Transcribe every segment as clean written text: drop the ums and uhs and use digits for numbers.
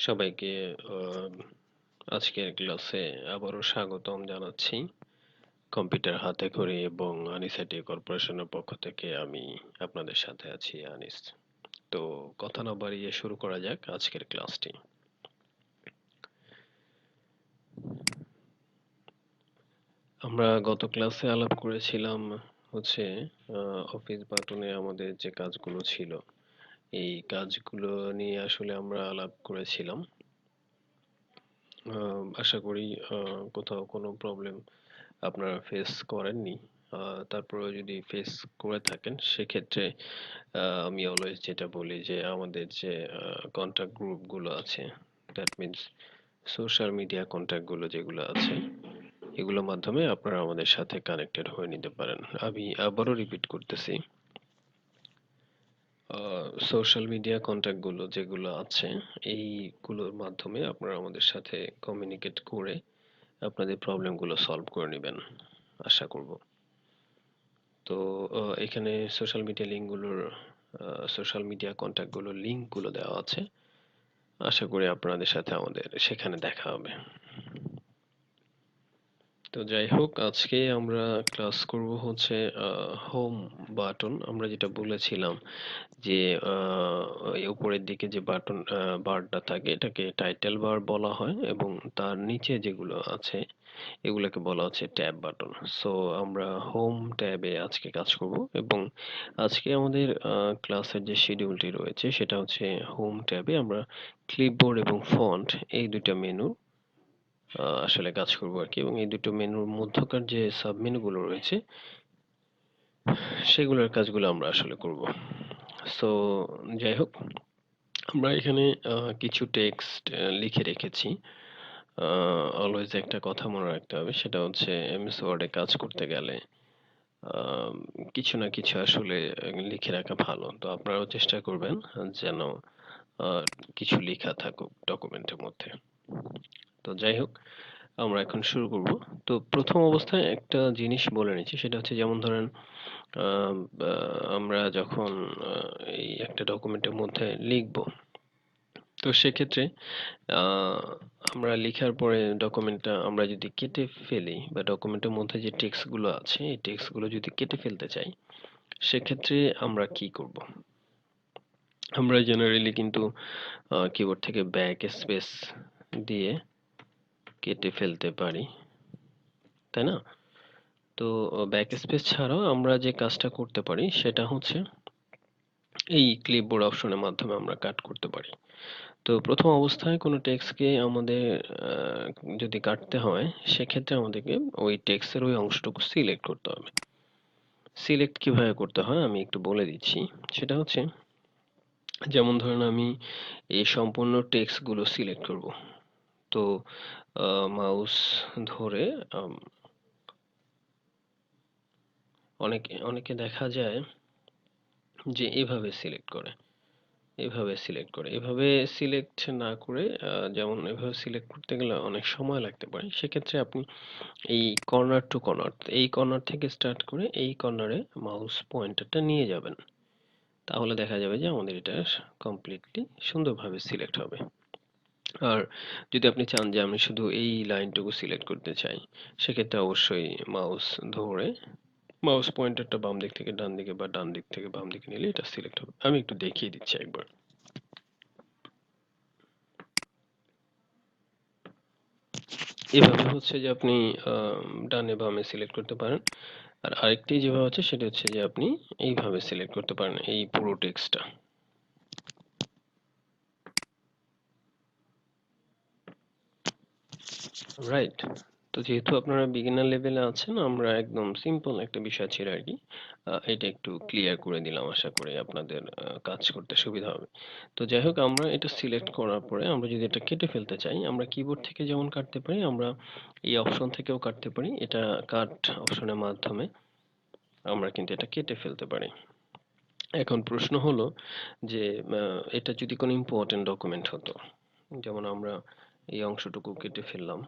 সবাইকে আহ, আজকের ক্লাসে আবারও স্বাগতম জানাচ্ছি। কম্পিউটার হাতে খড়ি এবং আনিস কর্পোরেশনের পক্ষ থেকে আমি আপনাদের সাথে আছি আনিস। তো কথা না বাড়িয়ে শুরু করা যাক আজকের ক্লাসটি। আমরা গত ক্লাসে আলাপ করেছিলাম হচ্ছে অফিস বাটনে আমাদের যে কাজগুলো ছিল, এই কাজগুলো নিয়ে আসলে আমরা আলাপ করেছিলাম। আশা করি কোথাও কোনো প্রবলেম আপনারা ফেস করেননি। তারপরেও যদি ফেস করে থাকেন সেক্ষেত্রে আমি অলওয়েজ যেটা বলি যে আমাদের যে কন্টাক্ট গ্রুপগুলো আছে, দ্যাট মিনস সোশ্যাল মিডিয়া কন্টাক্টগুলো যেগুলো আছে, এগুলোর মাধ্যমে আপনারা আমাদের সাথে কানেক্টেড হয়ে নিতে পারেন। আমি আবারও রিপিট করতেছি, সোশ্যাল মিডিয়া কন্টাক্টগুলো যেগুলো আছে এইগুলোর মাধ্যমে আপনারা আমাদের সাথে কমিউনিকেট করে আপনাদের প্রবলেমগুলো সলভ করে নেবেন আশা করব। তো এখানে সোশ্যাল মিডিয়া কন্ট্যাক্টগুলোর লিঙ্কগুলো দেওয়া আছে। আশা করি আপনাদের সাথে আমাদের সেখানে দেখা হবে। তো যাই হোক, আজকে আমরা ক্লাস করব হচ্ছে হোম বাটন। আমরা যেটা বলেছিলাম যে এই উপরের দিকে যে বাটন বারটা থাকে এটাকে টাইটেল বার বলা হয় এবং তার নিচে যেগুলো আছে এগুলোকে বলা হচ্ছে ট্যাব বাটন। সো আমরা হোম ট্যাবে আজকে কাজ করব এবং আজকে আমাদের ক্লাসের যে শিডিউলটি রয়েছে সেটা হচ্ছে হোম ট্যাবে আমরা ক্লিপবোর্ড এবং ফন্ট এই দুইটা মেনু আসলে কাজ করব আর কি, এবং এই দুটো মেনুর মধ্যকার যে সাব মেনুগুলো রয়েছে সেগুলোর কাজগুলো আমরা আসলে করব। সো যাই হোক, আমরা এখানে কিছু টেক্সট লিখে রেখেছি। অলওয়েজ একটা কথা মনে রাখতে হবে, সেটা হচ্ছে এমএস ওয়ার্ডে কাজ করতে গেলে আম, কিছু না কিছু আসলে লিখে রাখা ভালো। তো আপনারাও চেষ্টা করবেন যেন আহ, কিছু লেখা থাকুক ডকুমেন্টের মধ্যে। তো যাই হোক, আমরা এখন শুরু করব। তো প্রথম অবস্থায় একটা জিনিস বলে নিচ্ছি, সেটা হচ্ছে যেমন ধরেন আম, আমরা যখন এই একটা ডকুমেন্টের মধ্যে লিখব, তো সেক্ষেত্রে আহ, আমরা লেখার পরে ডকুমেন্টটা আমরা যদি কেটে ফেলি বা ডকুমেন্টের মধ্যে যে টেক্সট গুলো আছে এই টেক্সট গুলো যদি কেটে ফেলতে চাই সেক্ষেত্রে আমরা কি করব? আমরা জেনারেলি কিন্তু কিবোর্ড থেকে ব্যাক স্পেস দিয়ে কেটে ফেলতে পারি, তাই না? তো ব্যাক স্পেস ছাড়াও আমরা যে কাজটা করতে পারি সেটা হচ্ছে এই ক্লিপবোর্ড অপশনের মাধ্যমে আমরা কাট করতে পারি। তো প্রথম অবস্থায় কোনো টেক্সটকে আমাদের আহ, যদি কাটতে হয় সেক্ষেত্রে আমাদেরকে ওই টেক্সটের ওই অংশটুকু সিলেক্ট করতে হবে। সিলেক্ট কিভাবে করতে হয় আমি একটু বলে দিচ্ছি। সেটা হচ্ছে যেমন ধরেন আমি এই সম্পূর্ণ টেক্সটগুলো সিলেক্ট করব। তো মাউস ধরে আম, অনেকে অনেকে দেখা যায় যে এভাবে সিলেক্ট না করে যেমন এভাবে সিলেক্ট করতে গেলে অনেক সময় লাগতে পারে। সেক্ষেত্রে আপনি এই কর্নার টু কর্নার, এই কর্নার থেকে স্টার্ট করে এই কর্নারে মাউস পয়েন্টারটা নিয়ে যাবেন। তাহলে দেখা যাবে যে আমাদের এটা কমপ্লিটলি সুন্দরভাবে সিলেক্ট হবে। আর যদি আপনি চান যে আমি শুধু এই লাইনটুকু সিলেক্ট করতে চাই, সেক্ষেত্রে অবশ্যই মাউস ধরে মাউস পয়েন্টারটা বাম দিক থেকে ডান দিকে বা ডান দিক থেকে বাম দিকে নিলে এটা সিলেক্ট হবে। আমি একটু দেখিয়ে দিচ্ছি একবার। এভাবে হচ্ছে যে আপনি ডানে বামে সিলেক্ট করতে পারেন। আর আরেকটি যেভাবে আছে সেটা হচ্ছে যে আপনি এইভাবে সিলেক্ট করতে পারেন এই পুরো টেক্সটটা। রাইট? তো যেহেতু আপনারা বিগিনার লেভেলে আছেন, আমরা একদম সিম্পল একটা বিষয় ছিল আর কি। এটা একটু ক্লিয়ার করে দিলাম, আশা করি আপনাদের কাজ করতে সুবিধা হবে। তো যাই হোক, আমরা এটা সিলেক্ট করার পরে আমরা যদি এটা কেটে ফেলতে চাই, আমরা কিবোর্ড থেকে যেমন কাটতে পারি আমরা এই অপশন থেকেও কাটতে পারি। এটা কাট অপশনের মাধ্যমে আমরা কিন্তু এটা কেটে ফেলতে পারি। এখন প্রশ্ন হলো যে এটা যদি কোনো ইম্পর্টেন্ট ডকুমেন্ট হতো, যেমন আমরা এই অংশটুকু কেটে ফেললাম,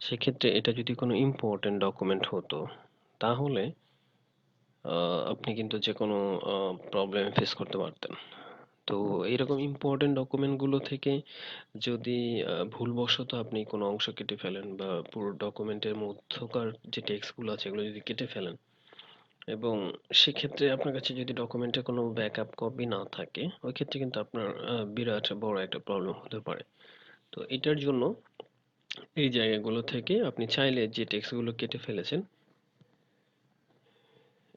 সেক্ষেত্রে এটা যদি কোনো ইম্পর্টেন্ট ডকুমেন্ট হতো তাহলে আপনি কিন্তু যে কোনো প্রবলেম ফেস করতে পারতেন, তো এইরকম ইম্পর্টেন্ট ডকুমেন্টগুলো থেকে যদি ভুলবশত আপনি কোনো অংশ কেটে ফেলেন বা পুরো ডকুমেন্টের মধ্যকার যে টেক্সটগুলো আছে এগুলো যদি কেটে ফেলেন এবং সেক্ষেত্রে আপনার কাছে যদি ডকুমেন্টের কোনো ব্যাকআপ কপি না থাকে ওই ক্ষেত্রে কিন্তু আপনার বিরাট বড় একটা প্রবলেম হতে পারে। তো এটার জন্য এই জায়গাগুলো থেকে আপনি চাইলে যে টেক্সটগুলো কেটে ফেলেছেন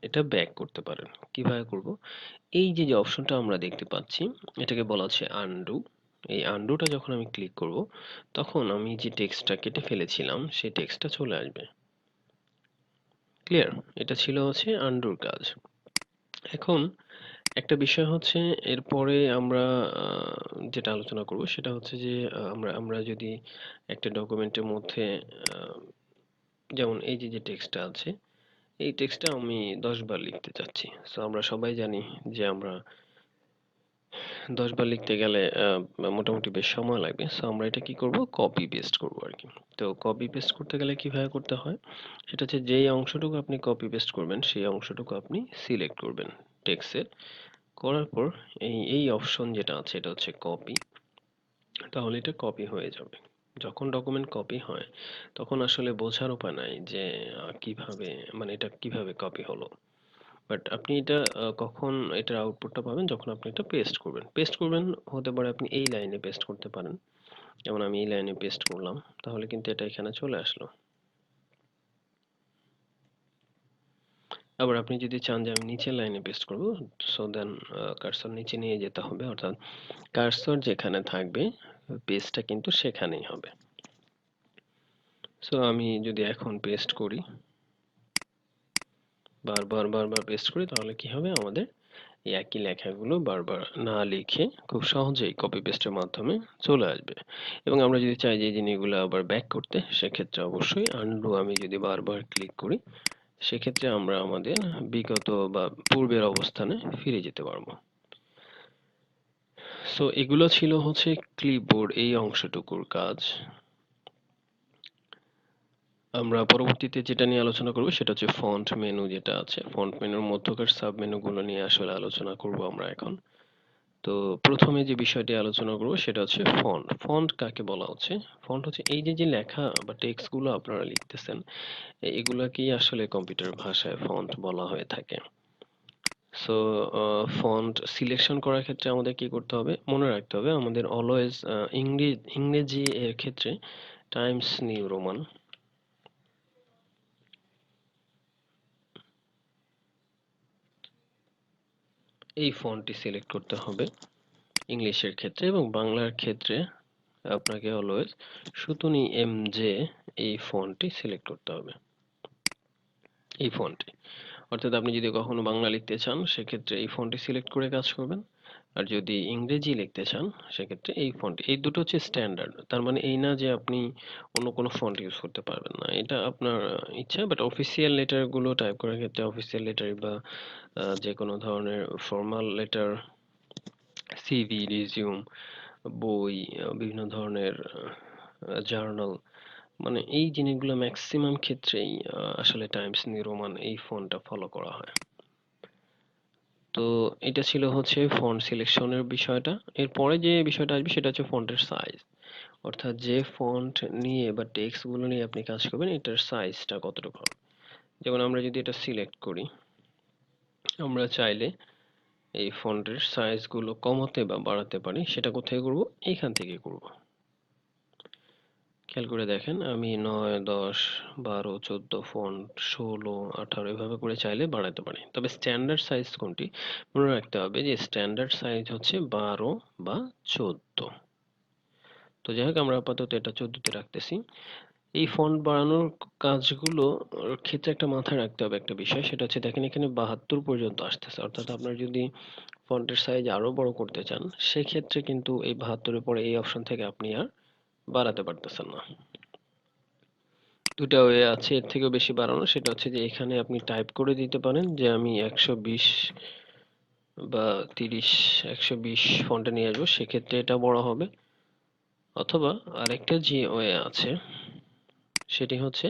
এটা ব্যাক করতে পারেন। কিভাবে করব? এই যে অপশনটা আমরা দেখতে পাচ্ছি এটাকে বলা হচ্ছে আনডু। এই আনডুটা যখন আমি ক্লিক করব তখন আমি যে টেক্সটটা কেটে ফেলেছিলাম সেই টেক্সটটা চলে আসবে। ক্লিয়ার? এটা ছিল হচ্ছে আনডুর কাজ। এখন একটা বিষয় হচ্ছে এরপরে আমরা যেটা আলোচনা করব সেটা হচ্ছে যে আমরা আমরা যদি একটা ডকুমেন্টের মধ্যে আহ, যেমন এই যে টেক্সটটা আছে এই টেক্সটটা আমি 10 বার লিখতে চাচ্ছি। সো আমরা সবাই জানি যে আমরা 10 বার লিখতে গেলে মোটামুটি বেশ সময় লাগবে। সো আমরা এটা কি করব? কপি পেস্ট করব আরকি। তো কপি পেস্ট করতে গেলে কিভাবে করতে হয়? সেটা হচ্ছে যেই অংশটুকু আপনি কপি পেস্ট করবেন সেই অংশটুকু আপনি সিলেক্ট করবেন টেক্সটের। করার পর এই অপশন যেটা আছে এটা হচ্ছে কপি। তাহলে এটা কপি হয়ে যাবে। যখন ডকুমেন্ট কপি হয় তখন আসলে বোঝার উপায় নাই যে কিভাবে মানে এটা কিভাবে কপি হলো। বাট আপনি এটা কখন এটার আউটপুটটা পাবেন যখন আপনি এটা পেস্ট করবেন। পেস্ট করবেন হতে পারে আপনি এই লাইনে পেস্ট করতে পারেন। যেমন আমি এই লাইনে পেস্ট করলাম। তাহলে কিন্তু এটা এখানে চলে আসলো। আবার আপনি যদি চান যে আমি নিচের লাইনে পেস্ট করব সো দেন কার্সর নিচে নিয়ে যেতে হবে অর্থাৎ কার্সর যেখানে থাকবে পেজটা কিন্তু সেখানেই হবে। সো আমি যদি এখন পেস্ট করি বারবার পেস্ট করি তাহলে কি হবে আমাদের এই একই লেখাগুলো বারবার না লিখে খুব সহজেই কপি পেস্টের মাধ্যমে চলে আসবে। এবং আমরা যদি চাই যে এই জিনিসগুলো আবার ব্যাক করতে সেক্ষেত্রে অবশ্যই আনডু আমি যদি বারবার ক্লিক করি সেক্ষেত্রে আমরা আমাদের বিগত বা পূর্বের অবস্থানে ফিরে যেতে পারবো। সো এগুলো ছিল হচ্ছে ক্লিপবোর্ড এই অংশটুকুর কাজ। আমরা পরবর্তীতে যেটা নিয়ে আলোচনা করব সেটা হচ্ছে ফন্ট মেনু যেটা আছে ফন্ট মেনুর মধ্যকার সাব মেনুগুলো নিয়ে আসলে আলোচনা করব আমরা এখন। তো প্রথমে যে বিষয়টি আলোচনা করব সেটা হচ্ছে ফন্ট। ফন্ট কাকে বলা হচ্ছে? ফন্ট হচ্ছে এই যে লেখা বা টেক্সট গুলো আপনারা লিখতেছেন এগুলাকেই আসলে কম্পিউটার ভাষায় ফন্ট বলা হয়ে থাকে। সো ফন্ট সিলেকশন করার ক্ষেত্রে আমাদের কি করতে হবে? মনে রাখতে হবে আমাদের অলওয়েজ ইংরেজি এর ক্ষেত্রে টাইমস নিউ রোমান এই ফন্টটি সিলেক্ট করতে হবে ইংলিশের ক্ষেত্রে এবং বাংলার ক্ষেত্রে আপনাকে অলওয়েজ সুতুনি এমজে এই ফন্টটি সিলেক্ট করতে হবে। এই ফন্টে অর্থাৎ আপনি যদি কখনো বাংলা লিখতে চান সেক্ষেত্রে এই ফন্টটি সিলেক্ট করে কাজ করবেন আর যদি ইংরেজি লিখতে চান সেক্ষেত্রে এই ফন্ট এই দুটো হচ্ছে স্ট্যান্ডার্ড তার মানে এই না যে আপনি অন্য কোনো ফন্ট ইউজ করতে পারবেন না এটা আপনার ইচ্ছা বাট অফিসিয়াল লেটার গুলো টাইপ করার ক্ষেত্রে অফিসিয়াল লেটার বা যে কোনো ধরনের ফর্মাল লেটার সিভি রিজিউম বই বিভিন্ন ধরনের জার্নাল মানে এই জিনিসগুলো ম্যাক্সিমাম ক্ষেত্রেই আসলে টাইমস নিউ রোমান এই ফন্টটা ফলো করা হয়। তো এটা ছিল হচ্ছে ফন্ট সিলেকশনের বিষয়টা। এরপরে যে বিষয়টা আসবে সেটা হচ্ছে ফন্টের সাইজ। অর্থাৎ যে ফন্ট নিয়ে বা টেক্সট গুলো নিয়ে আপনি কাজ করবেন এটার সাইজটা কতটুকু হবে। যেমন আমরা যদি এটা সিলেক্ট করি আমরা চাইলে এই ফন্টের সাইজ গুলো কমাতে বা বাড়াতে পারি সেটা কোথায় করব এখান থেকে করব। খেয়াল করে দেখেন আমি 9 10 12 14 ফন্ট 16 18 এভাবে করে চাইলে বাড়াতে পারি তবে স্ট্যান্ডার্ড সাইজ কোনটি মনে রাখতে হবে যে স্ট্যান্ডার্ড সাইজ হচ্ছে 12 বা 14। তো যাই হোক আমরা আপাতত এটা 14 তে রাখতেছি। এই ফন্ট বাড়ানোর কাজগুলো ক্ষেত্রে একটা মাথায় রাখতে হবে একটা বিষয় সেটা হচ্ছে দেখেন এখানে 72 পর্যন্ত আসতেছে অর্থাৎ আপনার যদি ফন্টের সাইজ আরো বড় করতে চান সেক্ষেত্রে কিন্তু এই 72 এর পরে এই অপশন থেকে আপনি আর বাড়াতে পারতেছেন না। দুটা ওয়ে আছে এর থেকেও বেশি বাড়ানো সেটা হচ্ছে যে এখানে আপনি টাইপ করে দিতে পারেন যে আমি 120 বা 30 120 ফন্টে নিয়ে আসবো সেক্ষেত্রে এটা বড় হবে অথবা আরেকটা যে ওয়ে আছে সেটি হচ্ছে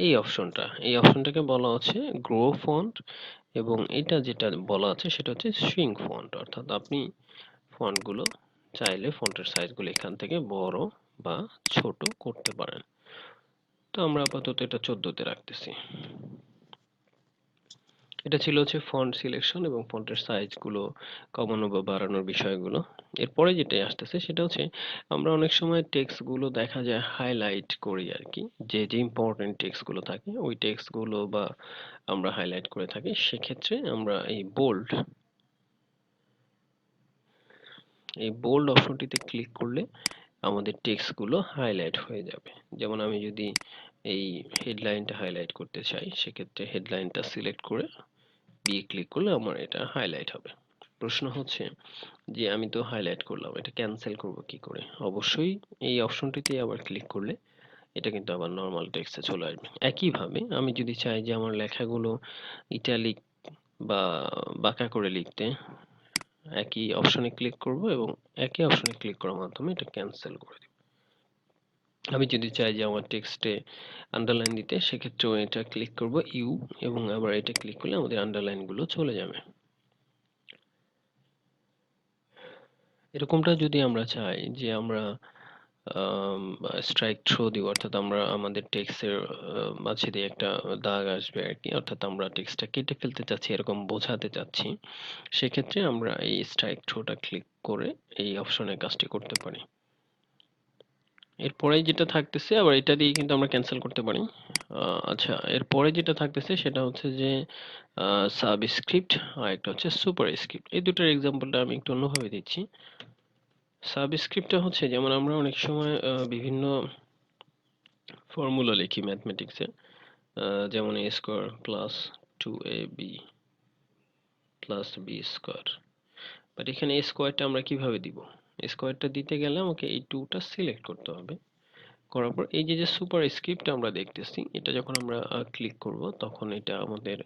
এই অপশনটাকে বলা হচ্ছে গ্রো ফন্ট এবং এটা যেটা বলা আছে সেটা হচ্ছে সুইং ফন্ট অর্থাৎ আপনি ফন্টগুলো চাইলে ফন্টের সাইজগুলো এখান থেকে বড় বা ছোট করতে পারেন। তো আমরা আপাতত এটা 14 রাখতেছি। এটা ছিল হচ্ছে ফন্ট সিলেকশন এবং ফন্টের সাইজগুলো কমানো বা বাড়ানোর বিষয়গুলো। এরপরে যেটা আসতেছে সেটা হচ্ছে আমরা অনেক সময় টেক্সটগুলো দেখা যায় হাইলাইট করি আর কি, যে ইম্পর্টেন্ট টেক্সটগুলো থাকে ওই টেক্সটগুলো বা আমরা হাইলাইট করে থাকি। সেক্ষেত্রে আমরা এই বোল্ড অপশনটিতে ক্লিক করলে আমাদের টেক্সটগুলো হাইলাইট হয়ে যাবে। যেমন আমি যদি এই হেডলাইনটা হাইলাইট করতে চাই, সেক্ষেত্রে হেডলাইনটা সিলেক্ট করে দিয়ে ক্লিক করলে আমার এটা হাইলাইট হবে। প্রশ্ন হচ্ছে যে আমি তো হাইলাইট করলাম, এটা ক্যান্সেল করব কি করে? অবশ্যই এই অপশনটিতে আবার ক্লিক করলে এটা কিন্তু আবার নর্মাল টেক্সটে চলে আসবে। একইভাবে আমি যদি চাই যে আমার লেখাগুলো ইটালিক বা বাঁকা করে লিখতে, একই অপশনে ক্লিক করব এবং একই অপশনে ক্লিক করার মাধ্যমে এটা ক্যান্সেল করে দিব। আমি যদি চাই যে আমার টেক্সটে আন্ডারলাইন দিতে, সেক্ষেত্রেও এটা ক্লিক করব ইউ এবং আবার এটা ক্লিক করলে আমাদের আন্ডারলাইনগুলো চলে যাবে। এরকমটা যদি আমরা চাই যে আমরা স্ট্রাইক থ্রো দিব, অর্থাৎ আমরা আমাদের টেক্সটের মাঝে দিয়ে একটা দাগ আসবে আর কি, অর্থাৎ আমরা টেক্সটটা কেটে ফেলতে চাচ্ছি এরকম বোঝাতে চাচ্ছি, সেক্ষেত্রে আমরা এই স্ট্রাইক থ্রোটা ক্লিক করে এই অপশনে কাজটি করতে পারি। এরপরে যেটা থাকতেছে আবার এটা দিয়ে কিন্তু আমরা ক্যান্সেল করতে পারি। আচ্ছা, এরপরে যেটা থাকতেছে সেটা হচ্ছে যে সাবস্ক্রিপ্ট আর একটা হচ্ছে সুপারস্ক্রিপ্ট। এই দুটোর এক্সাম্পলটা আমি একটু অন্যভাবে দিচ্ছি। সাবস্ক্রিপ্টটা হচ্ছে যেমন আমরা অনেক সময় বিভিন্ন ফর্মুলা লিখি ম্যাথমেটিক্সে, যেমন a square plus 2ab plus b square. But এখানে a স্কোয়ারটা আমরা কিভাবে দিব? স্কোয়ারটা দিতে গেলে আমাকে এই 2টা সিলেক্ট করতে হবে। করার পর এই যে সুপার স্ক্রিপ্ট আমরা দেখতেছি, এটা যখন আমরা ক্লিক করব তখন এটা আমাদের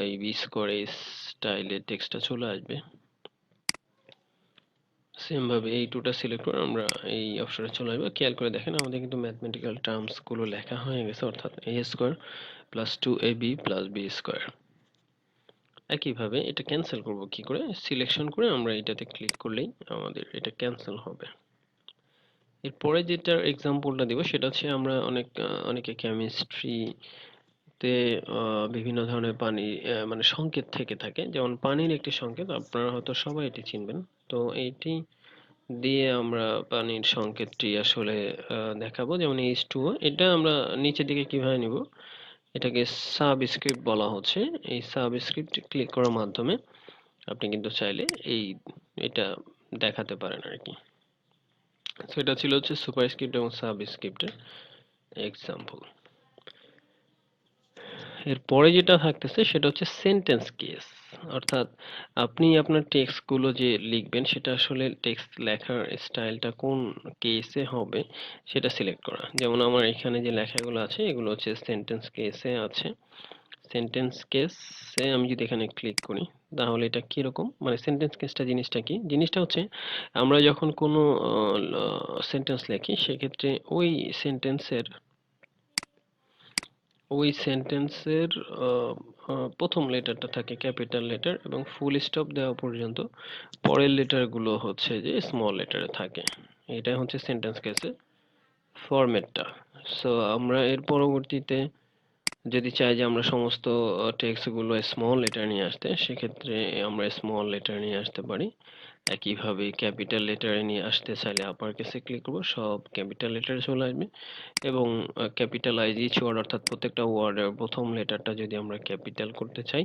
এই বি স্কোয়ার এই স্টাইলে টেক্সটটা চলে আসবে। সেম ভাবে এই 2টা সিলেক্ট করে আমরা এই অপশনে চলে আসবো। খেয়াল করে দেখেন আমাদের কিন্তু ম্যাথমেটিক্যাল টার্মস গুলো লেখা হয়ে গেছে, অর্থাৎ a square plus 2ab plus b square. একইভাবে এটা ক্যান্সেল করব কি করে? সিলেকশন করে আমরা এটাতে ক্লিক করলেই আমাদের এটা ক্যান্সেল হবে। এরপরে যেটার এক্সাম্পলটা দিব সেটা হচ্ছে আমরা অনেকে কেমিস্ট্রিতে বিভিন্ন ধরনের পানি মানে সংকেত থেকে থাকে, যেমন পানির একটি সংকেত আপনারা হয়তো সবাই এটি চিনবেন। তো এইটি দিয়ে আমরা পানির সংকেতটি আসলে দেখাবো, যেমন H2O। এটা আমরা নিচের দিকে কিভাবে নিব? এটাকে সাবস্ক্রিপ্ট বলা হচ্ছে। এই সাবস্ক্রিপ্ট ক্লিক করার মাধ্যমে আপনি কিন্তু চাইলে এটা দেখাতে পারেন আর কি। সো এটা ছিল হচ্ছে সুপারস্ক্রিপ্ট এবং সাবস্ক্রিপ্টের এক্সাম্পল। এরপরে যেটা থাকতেছে সেটা হচ্ছে সেন্টেন্স কেস, অর্থাৎ আপনি আপনার টেক্সট গুলো যে লিখবেন সেটা আসলে টেক্সট লেখার স্টাইলটা কোন কেসে হবে সেটা সিলেক্ট করা। যেমন আমার এখানে যে লেখাগুলো আছে এগুলো হচ্ছে সেন্টেন্স কেসে আছে। সেন্টেন্স কেসে আমি যদি এখানে ক্লিক করি তাহলে এটা কিরকম, মানে সেন্টেন্স কেসটা জিনিসটা কি? জিনিসটা হচ্ছে আমরা যখন কোনো সেন্টেন্স লিখি সেক্ষেত্রে সেন্টেন্সের ওই সেন্টেন্সের প্রথম লেটারটা থাকে ক্যাপিটাল লেটার এবং ফুল স্টপ দেওয়া পর্যন্ত পরের লেটারগুলো হচ্ছে যে স্মল লেটারে থাকে। এটাই হচ্ছে সেন্টেন্স কেসের ফরম্যাটটা। সো আমরা এর পরবর্তীতে যদি চাই যে আমরা সমস্ত টেক্সটগুলো স্মল লেটার নিয়ে আসতে, সেক্ষেত্রে আমরা স্মল লেটার নিয়ে আসতে পারি। একইভাবে ক্যাপিটাল লেটারে নিয়ে আসতে চাইলে আপার কেসে ক্লিক করব, সব ক্যাপিটাল লেটারে চলে আসবে। এবং ক্যাপিটালাইজ ইচ ওয়ার্ড, অর্থাৎ প্রত্যেকটা ওয়ার্ডের প্রথম লেটারটা যদি আমরা ক্যাপিটাল করতে চাই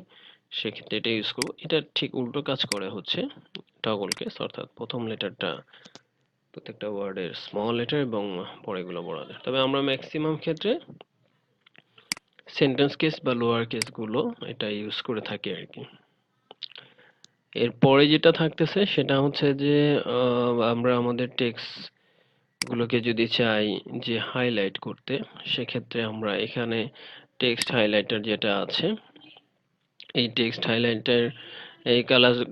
সেক্ষেত্রে এটা ইউজ করব। এটা ঠিক উল্টো কাজ করে হচ্ছে টগল কেস, অর্থাৎ প্রথম লেটারটা প্রত্যেকটা ওয়ার্ডের স্মল লেটার এবং পরেগুলো বড় লেটার। তবে আমরা ম্যাক্সিমাম ক্ষেত্রে সেন্টেন্স কেস বা লোয়ার কেসগুলো এটা ইউজ করে থাকি আর কি। এরপরে যেটা থাকতেছে সেটা হচ্ছে যে আমরা আমাদের টেক্সট গুলোকে যদি চাই যে হাইলাইট করতে, সেক্ষেত্রে আমরা এখানে টেক্সট হাইলাইটার যেটা আছে এই টেক্সট হাইলাইটার এই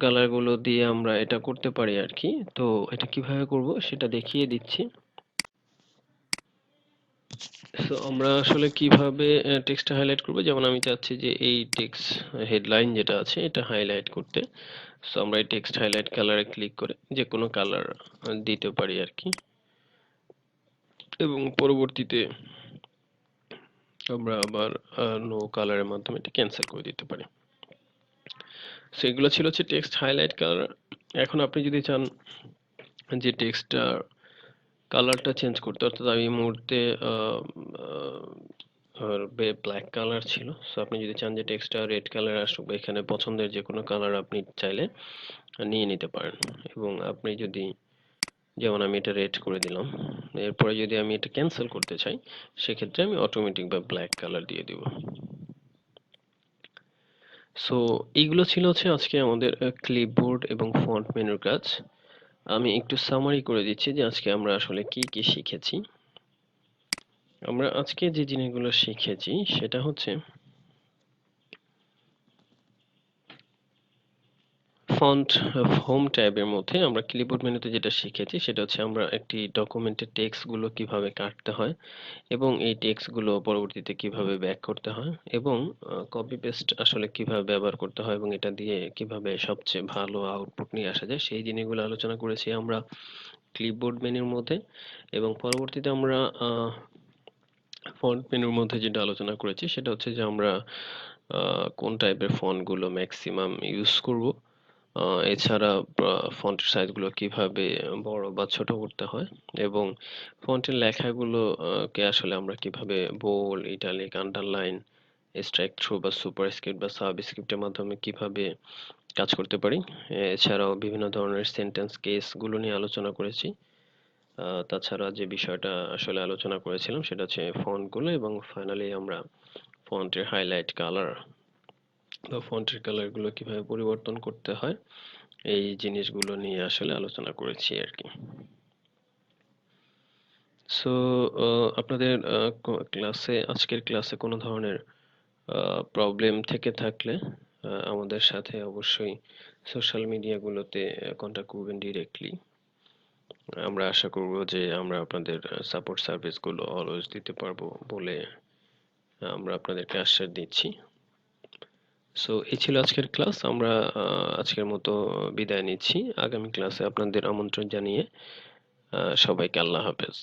কালারগুলো দিয়ে আমরা এটা করতে পারি আর কি। তো এটা কিভাবে করব সেটা দেখিয়ে দিচ্ছি। সো আমরা আসলে কিভাবে টেক্সটটা হাইলাইট করব, যেমন আমি চাচ্ছি যে এই টেক্সট হেডলাইন যেটা আছে এটা হাইলাইট করতে। সো আমরা এই টেক্সট হাইলাইট কালারে ক্লিক করে যে কোনো কালার দিতে পারি আর কি, এবং পরবর্তীতে আমরা আবার নো কালারের মাধ্যমে এটা ক্যান্সেল করে দিতে পারি। সো এগুলো ছিল হচ্ছে টেক্সট হাইলাইট কালার। এখন আপনি যদি চান যে টেক্সটটা কালারটা চেঞ্জ করতে, অর্থাৎ আমি এই মুহূর্তে ব্ল্যাক কালার ছিল, সো আপনি যদি চান যে টেক্সটটা রেড কালার আসুক, বা এখানে পছন্দের যে কোনো কালার আপনি চাইলে নিয়ে নিতে পারেন। এবং আপনি যদি, যেমন আমি এটা রেড করে দিলাম, এরপরে যদি আমি এটা ক্যান্সেল করতে চাই সেক্ষেত্রে আমি অটোমেটিক বা ব্ল্যাক কালার দিয়ে দিব। সো এইগুলো ছিল হচ্ছে আজকে আমাদের ক্লিপবোর্ড এবং ফন্ট মেনুর কাজ। আমি একটু সামারি করে দিচ্ছি যে আজকে আমরা আসলে কি কি শিখেছি। আমরা আজকে যে জিনিসগুলো শিখেছি সেটা হচ্ছে ফন্ট হোম ট্যাবের মধ্যে আমরা ক্লিপবোর্ড মেনুতে যেটা শিখেছি সেটা হচ্ছে আমরা একটি ডকুমেন্টের টেক্সট গুলো কিভাবে কাটতে হয়, এবং এই টেক্সট গুলো পরবর্তীতে কিভাবে ব্যাক করতে হয়, এবং কপি পেস্ট আসলে কিভাবে ব্যবহার করতে হয়, এবং এটা দিয়ে কিভাবে সবচেয়ে ভালো আউটপুট নিয়ে আসা যায় সেই জিনিসগুলো আলোচনা করেছি আমরা ক্লিপবোর্ড মেনুর মধ্যে। এবং পরবর্তীতে আমরা ফন্ট মেনুর মধ্যে যেটা আলোচনা করেছি সেটা হচ্ছে যে আমরা কোন টাইপের ফন্ট গুলো ম্যাক্সিমাম ইউজ করব, এছাড়া ফন্টের সাইজগুলো কিভাবে বড় বা ছোট করতে হয়, এবং ফন্টের লেখাগুলো কে আসলে আমরা কিভাবে bold, italic, underline, strike through বা সুপারস্ক্রিপ্ট বা সাবস্ক্রিপ্টের মাধ্যমে কিভাবে কাজ করতে পারি। এছাড়াও বিভিন্ন ধরনের সেন্টেন্স কেস গুলো নিয়ে আলোচনা করেছি। তাছাড়া যে বিষয়টা আসলে আলোচনা করেছিলাম সেটা হচ্ছে ফন্ট গুলো, এবং ফাইনালি আমরা ফন্টের হাইলাইট কালার বা ফন্টের কালার গুলো কিভাবে পরিবর্তন করতে হয় এই জিনিসগুলো নিয়ে আসলে আলোচনা করেছি আর কি। সো আপনাদের আজকের ক্লাসে কোনো ধরনের প্রবলেম থেকে থাকলে আমাদের সাথে অবশ্যই সোশ্যাল মিডিয়াগুলোতে কন্টাক্ট করবেন ডিরেক্টলি। আমরা আশা করব যে আমরা আপনাদের সাপোর্ট সার্ভিসগুলো অলওয়েজ দিতে পারবো বলে আমরা আপনাদেরকে আশ্বাস দিচ্ছি। সো এই ছিল আজকের ক্লাস। আমরা আজকের মতো বিদায় নিচ্ছি। আগামী ক্লাসে আপনাদের আমন্ত্রণ জানিয়ে সবাইকে আল্লাহ হাফেজ।